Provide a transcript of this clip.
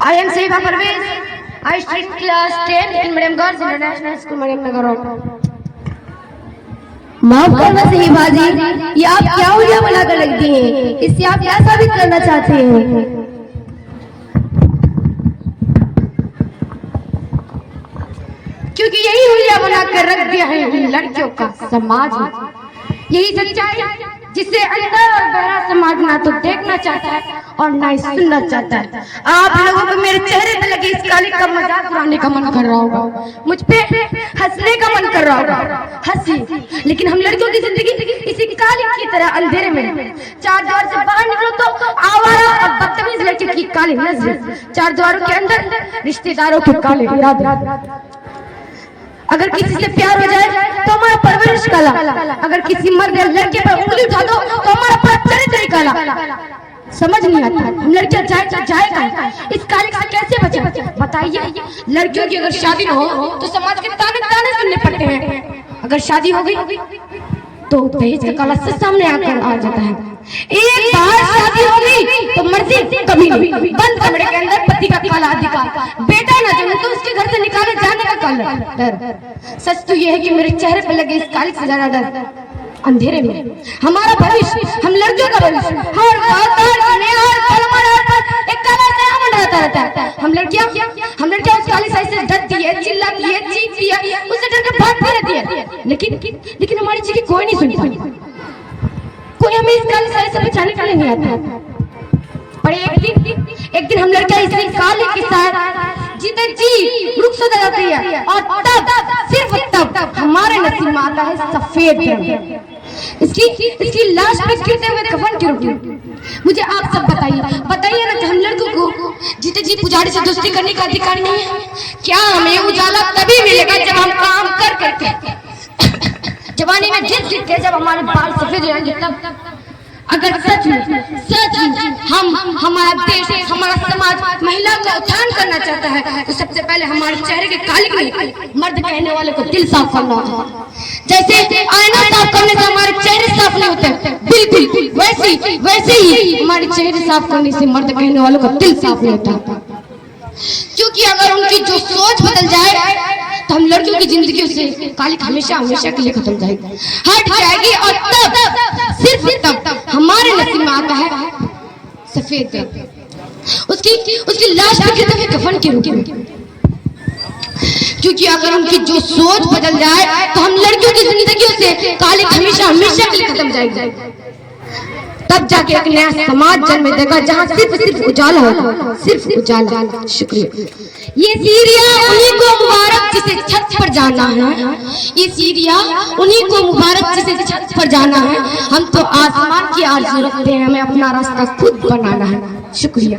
I am Saiba Parvez. I studied class 10 in Madam Girls International School, Madam Nagar. माफ करना सहीबा जी, ये आप क्या उल्टा बनाकर रखती हैं? इससे आप क्या साबित करना चाहते हैं? क्योंकि यही हुलिया बनाकर रख दिया है लड़कियों का समाज में। यही सच्चाई जिसे अंदर और बहरा समाज ना तो देखना चाहता है और ना ही सुनना चाहता है। आप लोगों को मेरे चेहरे पे लगे इस काली का मजाक उड़ाने का मन कर रहा होगा, मुझ पे हंसने का मन कर रहा होगा, हंसी। लेकिन हम लड़कियों की जिंदगी इसी काली की तरह अंधेरे में। चार द्वार से बाहर निकलो तो आवारा और बदतमीज लड़की की काली नजर, चार द्वारों के अंदर रिश्तेदारों के काले इरादे। अगर किसी से प्यार हो जाए तो हमारा परवरिश काला, अगर किसी मर्द या लड़के पर उंगली उठा दो तो हमारा चरित्र काला। समझ नहीं आता हम लड़कियां जाएगा इस काले से कैसे बचे? बताइए, लड़कियों की अगर शादी न हो तो समाज के ताने ताने सुनने पड़ते हैं, अगर शादी हो गई तो दहेज का काला से सामने आकर आ जाता है। एक बार शादी हो गई तो मर्जी कभी नहीं, बंद कमरे के अंदर पति का काला अधिकार, बेटा न जन्मे तो उसके घर से निकाले जाने का काला डर। सच तो यह है कि मेरे चेहरे पर लगे इस काली से ज्यादा डर अंधेरे में हमारा भविष्य, हम लड़कियों का भविष्य हर एक काला साया मंडराता रहता है। हम लड़कियां उस काली साई से डरती है, चिल्लाती है, चीखती है, उससे डरकर भागती रहती है। लेकिन हमारी चीखें कोई नहीं सुनता, कोई हमें इस काली साई से बचाने के लिए नहीं आता। पर एक दिन हम लड़कियां इसी काली के साथ जीते जी रुख से जाती है और तब सिर्फ तब हमारे नसीब में आता है सफेद रंग। इसकी लाश पे गिरते हुए कफन की रोटी। मुझे आप सब बताइए ना कि हम लड़कों को जीते जी पुजारी से दोस्ती करने का अधिकार नहीं है क्या? हमें उजाला तभी मिलेगा जब हम काम कर करके जवानी में जिद के जब हमारे बाल सफेद हो जाएंगे तब। अगर सच में हम हमारा देश, हमारा समाज महिला का उत्थान करना चाहता है तो सबसे पहले हमारे चेहरे के काले मर्द कहने वाले को दिल साफ करना होगा। जैसे आईना साफ करने से हमारे चेहरे साफ नहीं होते, बिल्कुल वैसे ही हमारे चेहरे साफ करने से मर्द कहने वालों का दिल साफ नहीं होता। क्योंकि अगर उनकी जो सोच बदल जाए तो हम लड़कियों की जिंदगी से काली हमेशा के लिए खत्म जाएगी, हट जाएगी और तब सिर्फ तब हमारे नसीब में आता है सफेद रंग। उसकी लाश पे गिरते हुए कफन की रोटी। क्योंकि अगर उनकी जो सोच बदल जाए तो हम लड़कियों की जिंदगी से काली हमेशा के लिए खत्म जाएगी। तब जाके एक नया समाज जन्म देगा जहाँ सिर्फ उजाला होगा, सिर्फ उजाला। शुक्रिया। ये सीरिया उन्हीं को मुबारक जिसे छत पर जाना है, ये सीरिया उन्हीं को मुबारक जिसे छत पर जाना है। हम तो आसमान की आरज़ू रखते हैं, हमें अपना रास्ता खुद बनाना है। शुक्रिया।